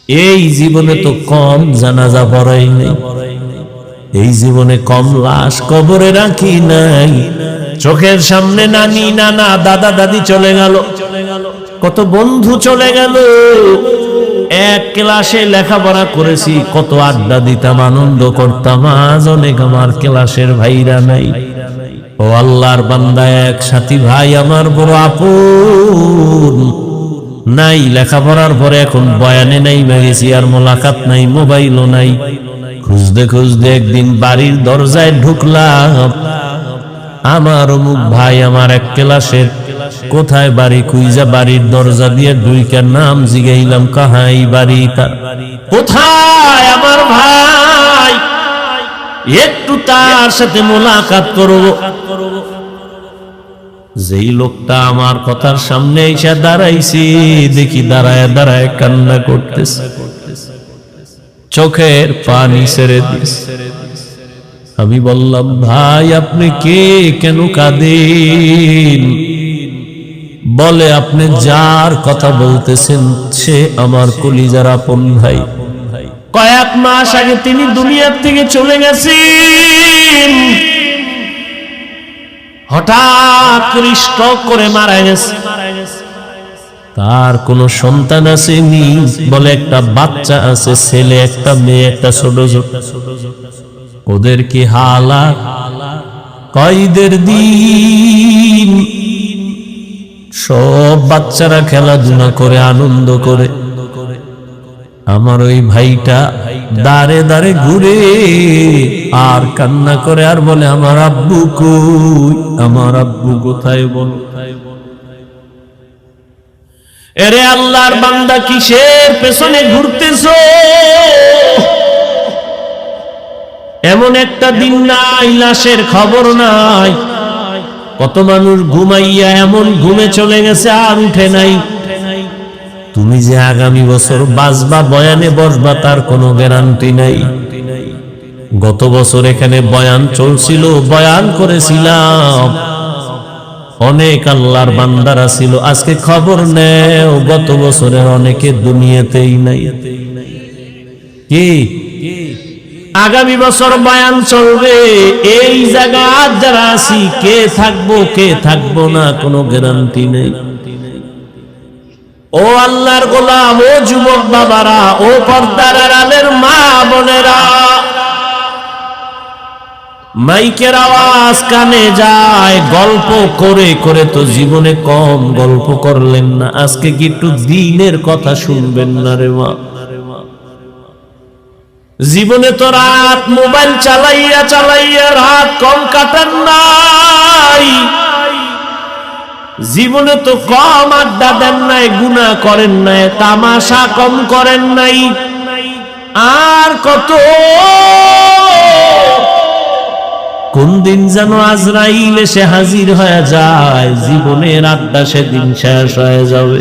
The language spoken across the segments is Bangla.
এই জীবনে তো কম জানাজা পড়াই নাই, এই জীবনে কম লাশ কবরে রাখি নাই। চোখের সামনে নানি নানা দাদা দাদি চলে গেল, কত বন্ধু চলে গেল। এক ক্লাসে লেখাপড়া করেছি, কত আড্ডা দিতাম, আনন্দ করতাম। আজ অনেক আমার ক্লাসের ভাইরা নাই। ও আল্লাহর বান্দা, এক সাথী ভাই আমার বড় আপন নাই। লেখাপড়ার পরে এখন বয়ানে নাই গেছি, আর মোলাকাত নাই, মোবাইলও নাই। খুঁজতে খুঁজতে একদিন বাড়ির দরজায় ঢুকলাম। আমার অমুক ভাই আমার এক ক্লাসের, কোথায় বাড়ি? খুঁজা বাড়ির দরজা দিয়ে ঢুইকার নাম জিগাইলাম, কাহাই বাড়ি তার, কোথায় আমার ভাই, একটু তার সাথে মোলাকাত করব। যেই লোকটা আমার কথার সামনে এসে দাঁড়াইছি, দেখি দাঁড়ায় দাঁড়ায় কান্না করতেছে, চোখের পানি ছেড়ে দিছে। আমি বললাম, ভাই আপনি কে, কেন কাঁদেন? বলে, আপনি যার কথা বলতেছেন সে আমার কলিজার আপন ভাই। কয়েক মাস আগে তিনি দুনিয়ার থেকে চলে গেছেন, হঠাৎ করে স্ট্রোক করে মারা গেছে। তার কোনো সন্তান আসেনি, বলে একটা বাচ্চা আছে, ছেলে একটা মেয়ে, একটা ছোট ছোট। ওদের কি হালাত, কয়দের দিন সব বাচ্চারা খেলাধুলা করে আনন্দ করে, আমার ওই ভাইটা দাঁড়ে দাঁড়ে ঘুরে আর কান্না করে আর বলে, আমার আব্বু কই, আমার আব্বু কোথায় বল। এরে আল্লাহর বান্দা, কিসের পেছনে ঘুরতেছো? এমন একটা দিন নাই লাশের খবর নাই। কত মানুষ ঘুমাইয়া এমন ঘুমে চলে গেছে আর উঠে নাই। তুমি যে আগামী বছর বাঁচবা, বয়ানে বসবা, তার কোনো গ্যারান্টি নাই। গত বছর এখানে বয়ান চলছিল, বয়ান করেছিলাম, অনেক আল্লাহর বান্দারা ছিল। আজকে খবর নেও, গত বছরের অনেকে দুনিয়াতেই নাই। কি আগামী বছর বয়ান চলবে, এই জায়গায় যারা আছি, কে থাকবো কে থাকবো না কোনো গ্যারান্টি নেই। ও আল্লাহর গোলাম, ও যুবক বাবারা, ও পর্দার আড়ালের মা বোনেরা, মাইকের আওয়াজ কানে যায়, গল্প করে করে তো জীবনে কম গল্প করলেন না। আজকে কি একটু দিনের কথা শুনবেন না রে মা? জীবনে তো রাত মোবাইল চালাইয়া চালাইয়া রাত কম কাটান নাই। জীবনে তো কম আড্ডা দেন নাই, গুনাহ করেন নাই, তামাশা কম করেন নাই। আর কত, কোন দিন যেন আজরাইল এসে হাজির হয়ে যায়, জীবনের আড্ডা সেদিন শেষ হয়ে যাবে।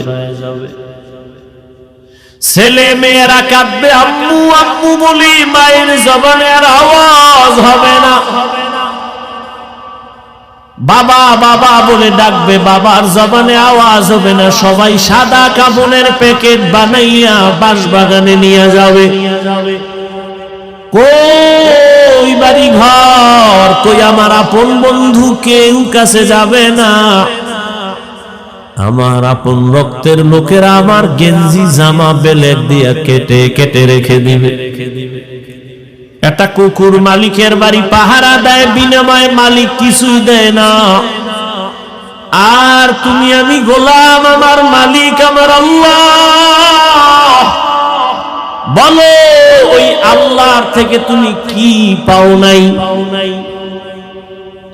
ছেলে মেয়েরা কাঁদবে, আম্মু আম্মু বলি, মায়ের জবানে আর আওয়াজ হবে না। বাবা বাবা বলে ডাকবে, বাবার জবানে আওয়াজ হবে না। সবাই সাদা কাপড়ের প্যাকেট বানাইয়া বাঁশবাগানে নিয়ে যাবে। কই বাড়ি ঘর, কই আমার আপন বন্ধু, কেউ কাছে যাবে না। আমার আপন রক্তের লোকেরা আমার গেঞ্জি জামা বেলেট দিয়া কেটে কেটে রেখে দিবে। একটা কুকুর মালিকের বাড়ি পাহারা দেয়, বিনিময়ে মালিক কিছুই দেয় না। আর তুমি আমি গোলাম, আমার মালিক আমার আল্লাহ। বলো, ওই আল্লাহর থেকে তুমি কি পাও নাই?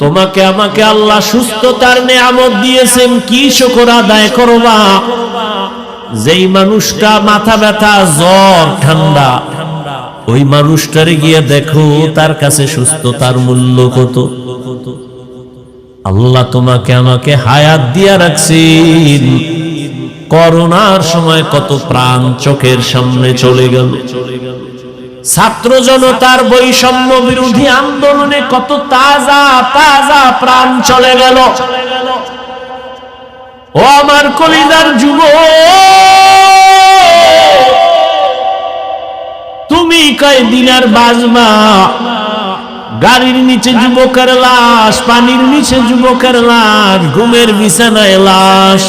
তোমাকে আমাকে আল্লাহ সুস্থতার নেয়ামত দিয়েছেন, কি শুকর আদায় করবা? যেই মানুষটা মাথা ব্যথা, জ্বর, ঠান্ডা, ওই মানুষটারে গিয়ে দেখো তার কাছে সুস্থতার মূল্য কত। আল্লাহ তোমাকে আমাকে হায়াত দিয়া রাখছেন। করোনার সময় কত প্রাণ চোখের সামনে চলে গেল। ছাত্র জনতার বৈষম্য বিরোধী আন্দোলনে কত তাজা তাজা প্রাণ চলে গেল। ও আমার কলিজার যুবক, তুমি কয়দিন আর বাঁচবা? গাড়ির নিচে যুবকের লাশ, পানির নিচে যুবকের লাশ, ঘুমের বিছানায় লাশ।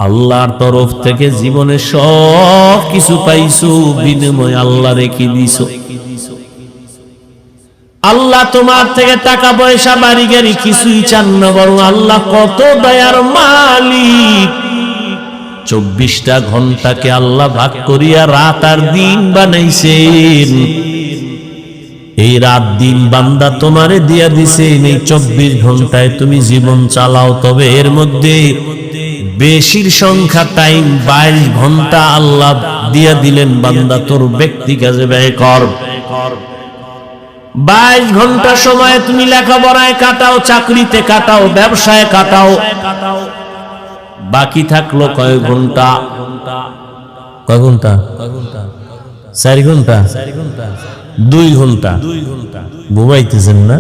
আল্লাহর তরফ থেকে জীবনে সব কিছু পাইছো, বিনিময় আল্লাহ রেখে দিছো। আল্লাহ তোমার থেকে টাকা পয়সা বাড়ি গাড়ি কিছুই চান না, বরং আল্লাহ কত দয়ার মালিক। 24টা ঘন্টাকে আল্লাহ ভাগ করিয়া রাত আর দিন বানাইছেন। এই রাত দিন বান্দা তোমারে দিয়া দিছেন। এই 24 ঘন্টায় তুমি জীবন চালাও, তবে এর মধ্যে বেশির সংখ্যা টাইম 22 ঘন্টা আল্লাহ দিয়া দিলেন, বান্দা তোর ব্যক্তি কাজে ব্যয় কর। 22 ঘন্টা সময় তুমি লেখাপড়ায় কাটাও, চাকরিতে কাটাও, ব্যবসায় কাটাও। বাকি থাকলো কয় ঘন্টা? কয় ঘন্টা? 4 ঘন্টা, 2 ঘন্টা। ঘুমাইতেছেন না?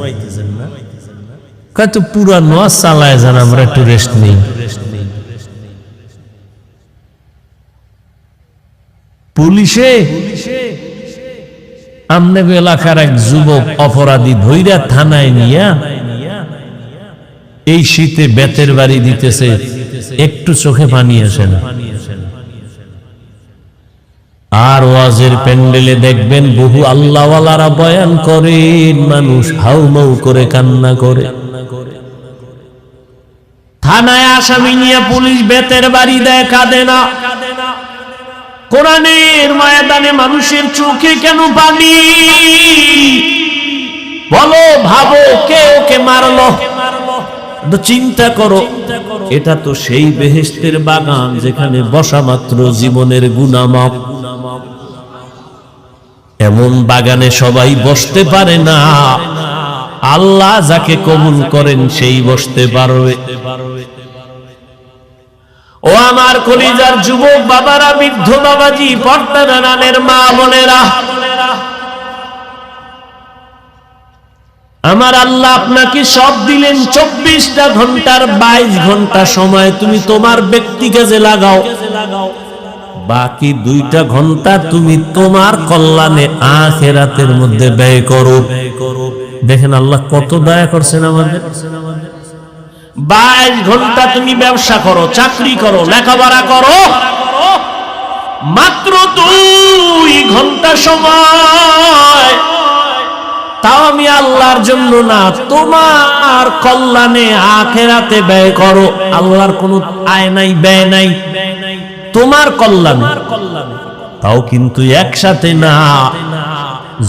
কত পুরা নয় চালায় যান, আমরা একটু রেস্ট নেই। পুলিশে আমনে এলাকার এক যুবক অপরাধী ধইরা থানায় নিয়া এই শীতে বেতের বাড়ি দিতেছে, একটু চোখে পানি আসে না। আর ওয়াজের প্যান্ডেলে দেখবেন বহু আল্লাহওয়ালারা বয়ান করেন, মানুষ হাউমাউ করে কান্না করে। থানায় আসামি নিয়ে পুলিশ বেতের বাড়ি দেয়, কাঁদে না। কোরআনের ময়দানে মানুষের চোখে কেন পানি? বলো, ভাবো, কে ওকে মারলো? চিন্তা করো। এটা তো সেই বেহেশতের বাগান যেখানে বসা মাত্র জীবনের গুনাহ মাফ। এমন বাগানে সবাই বসতে পারে না, আল্লাহ যাকে কবুল করেন সেই বসতে পারবে। ও আমার কলিজার যুবক বাবারা, বৃদ্ধ বাবাজি, পর্দার আড়ালের মা বোনেরা, আমার আল্লাহ আপনাকে সব দিলেন। 24টা ঘন্টার 22 ঘন্টা সময় তুমি তোমার ব্যক্তি কাজে লাগাও, বাকি 2টা ঘন্টা তুমি তোমার কল্যাণে আখিরাতের মধ্যে ব্যয় করো। দেখেন আল্লাহ কত দয়া করছেন আমাদের। 22 ঘন্টা তুমি ব্যবসা করো, চাকরি করো, লেখাপড়া করো, মাত্র 2 ঘন্টা সময়, তাও আমি আল্লাহর জন্য না, তোমার কল্যাণে আখিরাতে ব্যয় করো। আল্লাহর কোনো আয় নাই, ব্যয় নাই, তোমার কল্যাণ। তাও কিন্তু একসাথে না।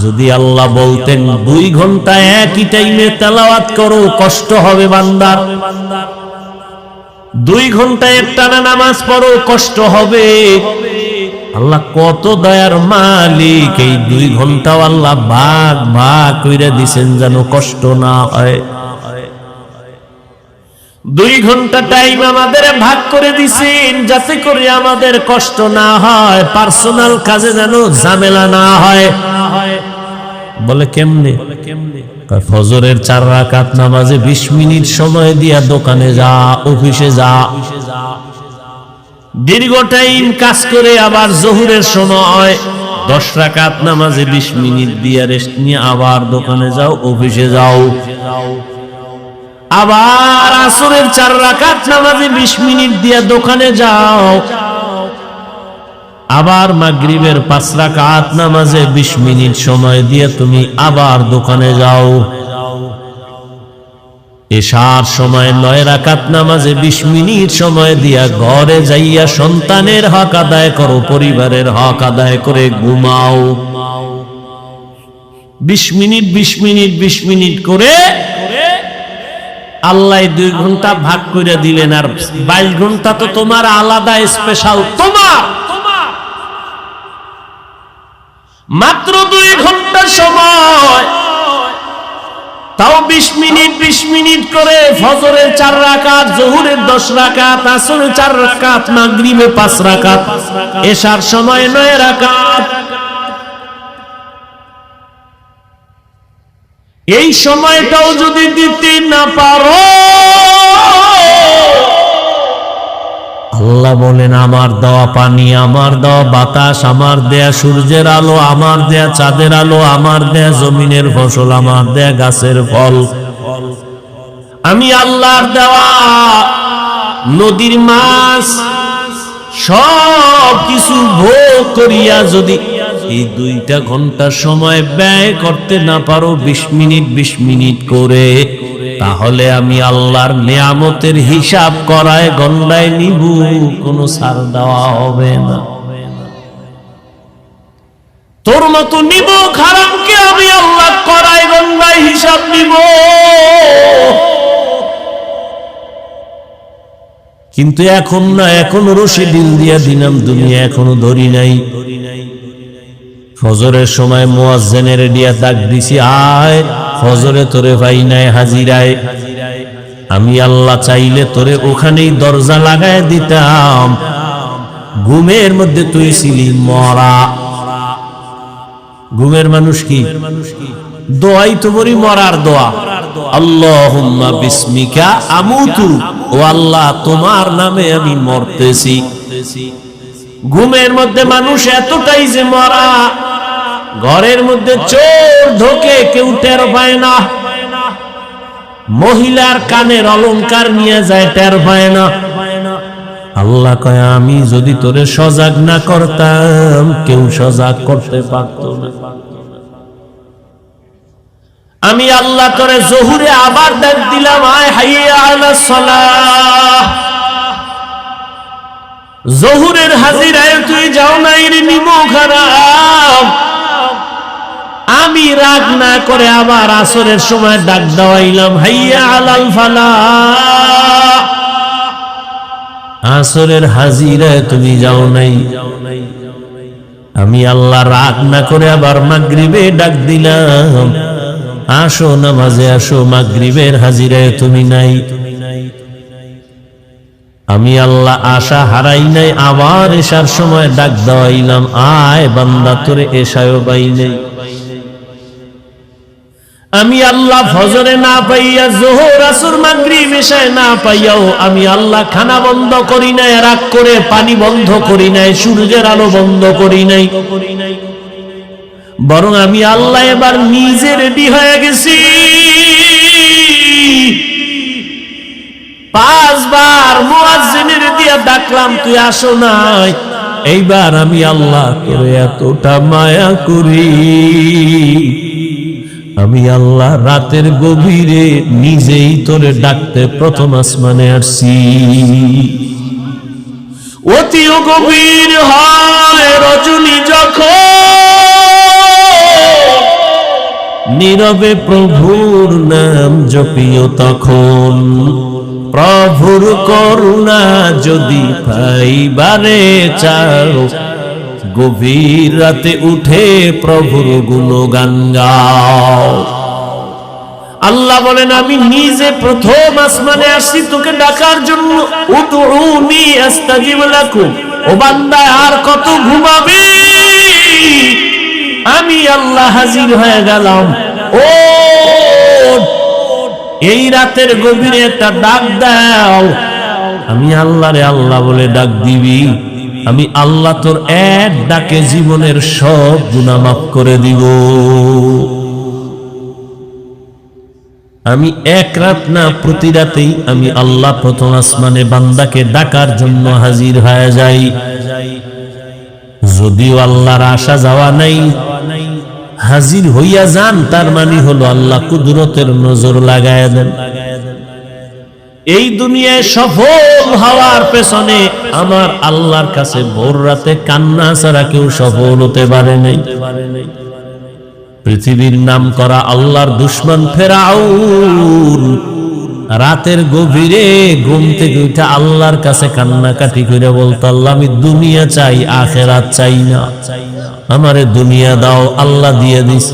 যদি আল্লাহ বলতেন 2 ঘন্টা একই টাইমে তেলাওয়াত করো, কষ্ট হবে বান্দার। 2 ঘন্টা একটানা নামাজ পড়ো, কষ্ট হবে। আল্লাহ কত দয়ার মালিক, এই 2 ঘন্টাও আল্লাহ ভাগ ভাগ কইরা দিছেন যেন কষ্ট না হয়। 2 ঘন্টা টাইম আমাদের ভাগ করে দিছেন যাতে করে আমাদের কষ্ট না হয়, পার্সোনাল কাজে যেন ঝামেলা না হয়। বলে কেমনে? ফজরের 4 রাকাত নামাজে 20 মিনিট সময় দিয়া দোকানে যা, অফিসে যা, দীর্ঘ টাইম কাজ করে আবার জোহরের সময় 10 রাকাত নামাজে 20 মিনিট দিয়া রেস্ট নিয়ে আবার দোকানে যাও, অফিসে যাও। আবার আসরের 4 রাকাত নামাজে 20 মিনিট দিয়া দোকানে যাও। আবার মাগরিবের 5 রাকাত নামাজে 20 মিনিট সময় দিয়ে তুমি আবার দোকানে যাও। এশার সময় 9 রাকাত নামাজে 20 মিনিট সময় দিয়া ঘরে যাইয়া সন্তানের হক আদায় করো, পরিবারের হক আদায় করে ঘুমাও। 20 মিনিট 20 মিনিট 20 মিনিট করে আল্লাহ 2 ঘন্টা ভাগ করে দিলেন। আর 22 ঘন্টা তো তোমার আলাদা স্পেশাল, তোমার মাত্র 2 ঘন্টা সময়, তাও 20 মিনিট 20 মিনিট করে ফজরের 4 রাকাত, জোহরের 10 রাকাত, আসরের 4 রাকাত, মাগরিবে 5 রাকাত, এশার সময় 9 রাকাত। এই সময়টাও যদি দিতে না পারো, আল্লাহ বলেন আমার দেওয়া পানি, আমার দেওয়া বাতাস, আমার দেয়া সূর্যের আলো, আমার দেয়া চাঁদের আলো, আমার দেয়া জমিনের ফসল, আমার দেয়া গাছের ফল, আমি আল্লাহর দেওয়া নদীর মাছ সব কিছু ভোগ করিয়া যদি এই 2টা ঘন্টা সময় ব্যয় করতে না পারো, 20 মিনিট 20 মিনিট করে, তাহলে আমি আল্লাহর নিয়ামতের হিসাব করায় গন্ডায় নিব, কোনো ছাড় দেওয়া হবে না। তোর মতো নিব খারাপকে আমি আল্লাহ করায় গন্ডায় হিসাব নিব। কিন্তু এখন না, এখন রশি ডিল দিয়া দিলাম দুনিয়া এখনো ধরি নাই। ফজরের সময় মুয়াজ্জিনের দিয়া ডাক দিছি, আয় ফজরে তোরে ভাই নাই হাজিরায়। আমি আল্লাহ চাইলে তোরে ওখানেই দরজা লাগায় দিতাম, ঘুমের মধ্যে তুই ছিলি মরা। ঘুমের মানুষ কি দোয়াই তো বলি মরার দোয়া, আল্লাহুম্মা বিসমিকা আমুতু, ও আল্লাহ তোমার নামে আমি মরতেছি। ঘুমের মধ্যে মানুষ এতটাই যে মরা, ঘরের মধ্যে চোর ঢোকে কেউ টের পায় না, মহিলার কানের অলংকার নিয়ে যায় টের পায় না। আল্লাহ কয় আমি যদি তোরে সজাগ না করতাম কেউ সজাগ করতে পারত না। আমি আল্লাহ তোরে জোহরে আবার ডাক দিলাম, আয় হাইয়া আলাস সালাহ। জোহরের হাজিরায় তুই যাও নাই রে, নিমো খারাপ। আমি রাগ না করে আবার আসরের সময় ডাক দেওয়াইলাম, হাইয়া আলাল ফালাহ। আসরের হাজিরায় তুমি যাও নাই। আমি আল্লাহ রাগ না করে আবার মাগরিবে ডাক দিলাম, আসো নামাজে আসো, মাগরিবের হাজিরায় তুমি নাই। আমি আল্লাহ আশা হারাই নাই, আবার এশার সময় ডাক দেওয়াইলাম, আয় বান্দা তোরে এশায়ও পাই নাই। আমি আল্লাহ ফজরে না পাইয়া, যোহর আসর মাগরিব এশায় না পাইয়াও আমি আল্লাহ খানা বন্ধ করি নাই, রাগ করে পানি বন্ধ করি নাই, সূর্যের আলো বন্ধ করি নাই, বরং আমি আল্লাহ এবার নিজে রেডি হয়ে গেছি। 5 বার মুয়াজ্জিনের দিয়া ডাকলাম, তুই আসো নাই। এইবার আমি আল্লাহ করে এতটা মায়া করি, আমি আল্লাহ রাতের গভীরে নিজেই তোরে ডাকতে প্রথম আসমানে আসছি। অতিও গভীর হয় রজনী যখন, নীরবে প্রভুর নাম জপিও তখন। প্রভুর করুণা যদি পাইবারে চাও, গভীর রাতে উঠে প্রভুর গুণগান গাও। আল্লাহ বলেন আমি নিজে প্রথম আসমানে আসছি তোকে ডাকার জন্য। উদউনি আস্তাজিব লাকুম। ও বান্দা আর কত ঘুমাবি? আমি আল্লাহ হাজির হয়ে গেলাম। ও এই রাতের গভীরে একটা ডাক দাও। আমি আল্লাহরে আল্লাহ বলে ডাক দিবি, আমি আল্লাহ তোর এক ডাকে জীবনের সব গুনাহ মাফ করে দিব। আমি এক রাত না, প্রতি রাতেই আমি আল্লাহ প্রথম আসমানে বান্দাকে ডাকার জন্য হাজির হয়ে যাই। যদিও আল্লাহর আসা যাওয়া নাই, হাজির হইয়া যান, তার মানে হলো আল্লাহ কুদরতের নজর লাগায়া দেন। এই দুনিয়ায় সফল হওয়ার পেছনে আমার আল্লাহর কাছে ভোর রাতে কান্না ছাড়া কেউ সফল হতে পারে নাই। পৃথিবীর নাম করা আল্লাহর দুশমন ফেরাউন রাতের গভীরে ঘুম থেকে উঠে আল্লাহর কাছে কান্নাকাটি করে বলতো, আল্লাহ আমি দুনিয়া চাই, আখিরাত চাই না, আমারে দুনিয়া দাও। আল্লাহ দিয়ে দিস।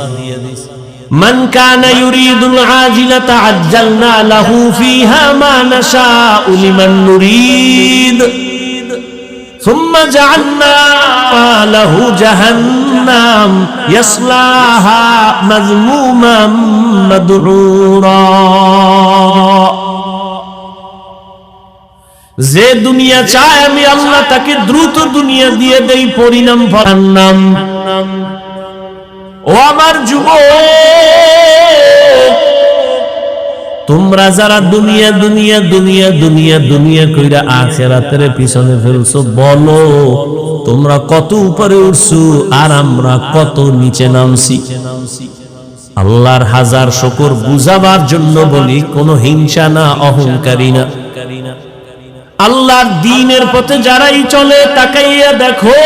মান কানা ইউরিদুল আজিলাতা আজ্জালনা লাহু ফিহা মা নাশাউ লিমান নুরিদ সুম্মা জাআলনা লাহু জাহান্নাম ইয়াসলাহা মাযমুমান মাদহুরা। যে দুনিয়া চায় আমি আল্লাহ তাকে দ্রুত দুনিয়া দিয়ে দেই, পরিণাম নাম। ও আমার যুবক, তোমরা যারা দুনিয়া দুনিয়া দুনিয়া দুনিয়া দুনিয়া কইরা আখিরাতের পিছনে ফেলছো, বলো তোমরা কত উপরে উঠছো আর আমরা কত নিচে নামছি। আল্লাহর হাজার শুকর বুঝাবার জন্য বলি, কোনো হিংসা না, অহংকারী না। আল্লাহর দ্বীনের পথে যারাই চলে তাকাইয়া দেখো,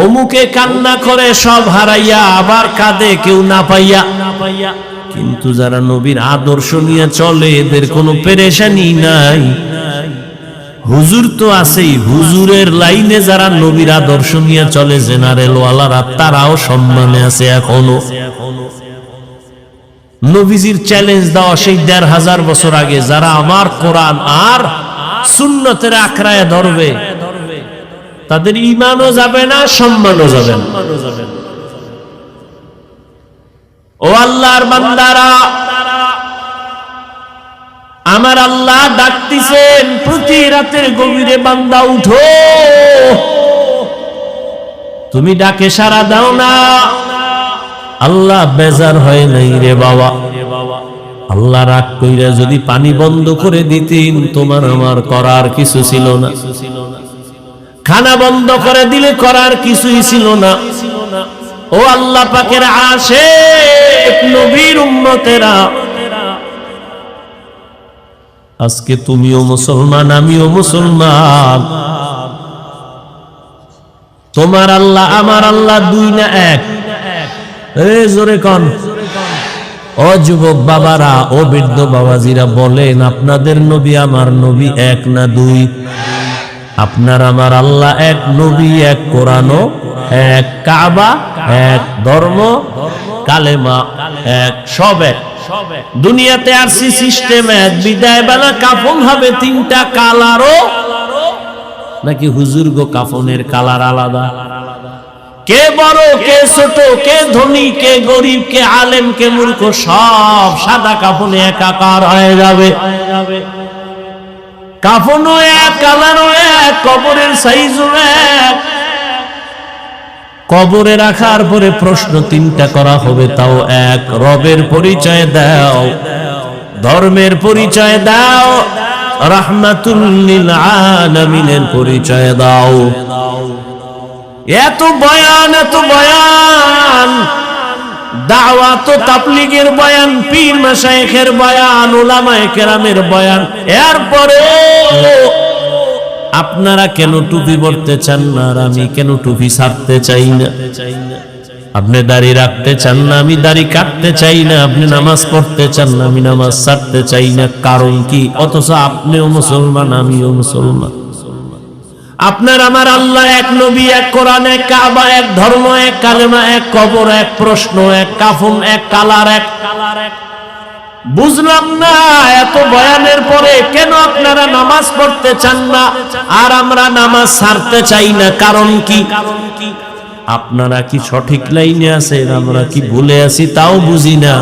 অমুকে কান্না করে সব হারাইয়া, আবার কাঁদে কেউ না পাইয়া। কিন্তু যারা নবীর আদর্শ নিয়ে চলে এদের কোনো পেরেশানি নাই। হুজুর তো আছেই, হুজুরের লাইনে যারা নবীর আদর্শ নিয়ে চলে জেনারেল ওয়ালারা, তারাও সম্মানে আছে এখনো। নবীজির চ্যালেঞ্জ দেওয়া সেই ১৫০০ বছর আগে, যারা আমার কোরআন আর সুন্নতের আঁকড়ায় ধরবে তাদের ঈমানও যাবে না, সম্মানও যাবে না। ও আল্লাহর বান্দারা, আমার আল্লাহ ডাকতেছেন প্রতি রাতের গভীরে, বান্দা উঠো। তুমি ডাকে সাড়া দাও না। আল্লাহ বেজার হয় নাই রে বাবা। আল্লাহ রাগ কইরা যদি পানি বন্ধ করে দিতেন, তোমার আমার করার কিছু ছিল না। খানা বন্ধ করে দিলে করার কিছুই ছিল না। ও আল্লাহ পাকের আশিক নবীর উম্মতেরা, আজকে তুমিও মুসলমান, আমিও মুসলমান। তোমার আল্লাহ আমার আল্লাহ দুই না এক? জোরে কন। ও যুবক বাবারা, ও বৃদ্ধ বাবাজিরা, বলেন আপনাদের নবী আমার নবী এক না দুই? আপনার আমার আল্লাহ এক, নবী এক, কোরআনও এক, কাবা এক, ধর্ম কালেমা এক, সব এক। দুনিয়াতে আরসি সিস্টেম এক, বিদায় বেলা কাফন হবে তিনটা কালারও নাকি হুজুর গো কাফনের কালার আলাদা? কে বড় কে ছোট, কে ধনী কে গরিব, কে আলেম কে মূর্খ, সব সাদা কাফনে একাকার হয়ে যাবে। কাফনও এক, কালারও এক, কবরের সাইজও এক। কবরে রাখার পরে প্রশ্ন তিনটা করা হবে, তাও এক। রবের পরিচয় দাও, ধর্মের পরিচয় দাও, রাহমাতুল লিল আলামিনের পরিচয় দাও। এত বয়ান, এত বয়ান, দাওয়াত ও তাবলীগের বয়ান, পীর মাশায়েখের বয়ান, উলামায়ে কেরামের বয়ান, এরপরে আপনারা কেন টুপি পরতে চান না আর আমি কেন টুপি ছাড়তে চাই না? আপনি দাড়ি রাখতে চান না, আমি দাড়ি কাটতে চাই না। আপনি নামাজ পড়তে চান না, আমি নামাজ ছাড়তে চাই না। কারণ কি? অথচ আপনিও মুসলমান, আমিও মুসলমান। আপনার আমার আল্লাহ এক, নবী এক, কোরআন এক, কাবা এক, ধর্ম এক, কালেমা এক, কবর এক, প্রশ্ন এক, কাফন এক, কালার এক। বুঝলাম না, এত বয়ানের পরে কেন আপনারা নামাজ পড়তে চান না আর আমরা নামাজ ছাড়তে চাই না? কারণ কি? আপনারা কি সঠিক লাইনে আছেন, আমরা কি ভুলে আছি তাও বুঝি না।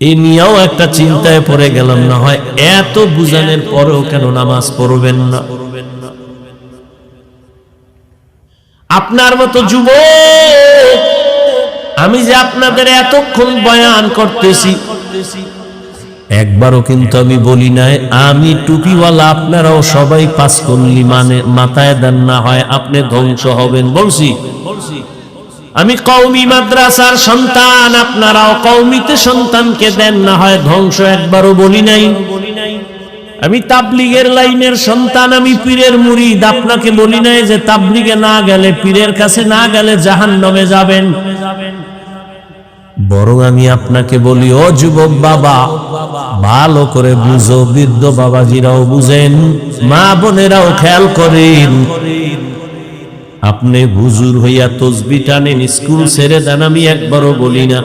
এ নিয়েও একটা চিন্তায় পড়ে গেলাম, না হয় এত বুঝানোর পরেও কেন নামাজ পড়বেন না? আপনার মতো যুবক, আমি যে আপনাদের এতক্ষণ বয়ান করতেছি, একবারও কিন্তু আমি বলি নাই আমি টুপিওয়ালা, আপনারাও সবাই পাঁচকল্লি মানে মাথায় দেন, না হয় আপনি ধ্বংস হবেন। বলছি আমি কওমি মাদ্রাসার সন্তান, আপনারাও কওমিতে সন্তানকে দেন, না হয় ধ্বংস। একবারও বলি নাই। আমি তাবলীগের লাইনের সন্তান, আমি পীরের মুরিদ, আপনাকে বলি নাই যে তাবলীগে না গেলে, পীরের কাছে না গেলে জাহান্নামে যাবেন। বরং আমি আপনাকে বলি, ও যুবক বাবা, ভালো করে বুঝো, বৃদ্ধ বাবাজিরাও বুঝেন, মা বোনেরাও খেয়াল করেন। আপনি হুজুর হইয়া তসবিহ টানেন, স্কুল ছেড়ে দেন, আমি একবারও বলি না।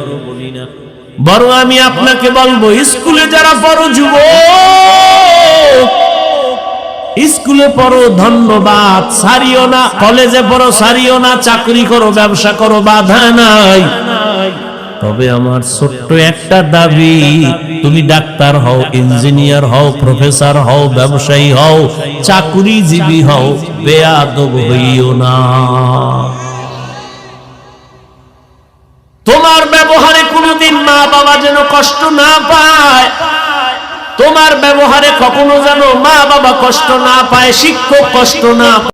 বরং আমি আপনাকে বলবো, স্কুলে যারা পড়ো যুবক, স্কুলে পড়ো, ধন্যবাদ, ছাড়িও না। কলেজে পড়ো, ছাড়িও না। চাকরি করো, ব্যবসা করো, বাধা নাই। তবে আমার ছোট্ট একটা দাবি, তুমি ডাক্তার হও, ইঞ্জিনিয়ার হও, প্রফেসর হও, ব্যবসায়ী হও, চাকুরিজীবী হও, বেয়াদব হইও না। তোমার ব্যবহারে কোনোদিন মা বাবা যেন কষ্ট না পায়, তোমার ব্যবহারে কখনো যেন মা বাবা কষ্ট না পায়, শিক্ষক কষ্ট না পায়।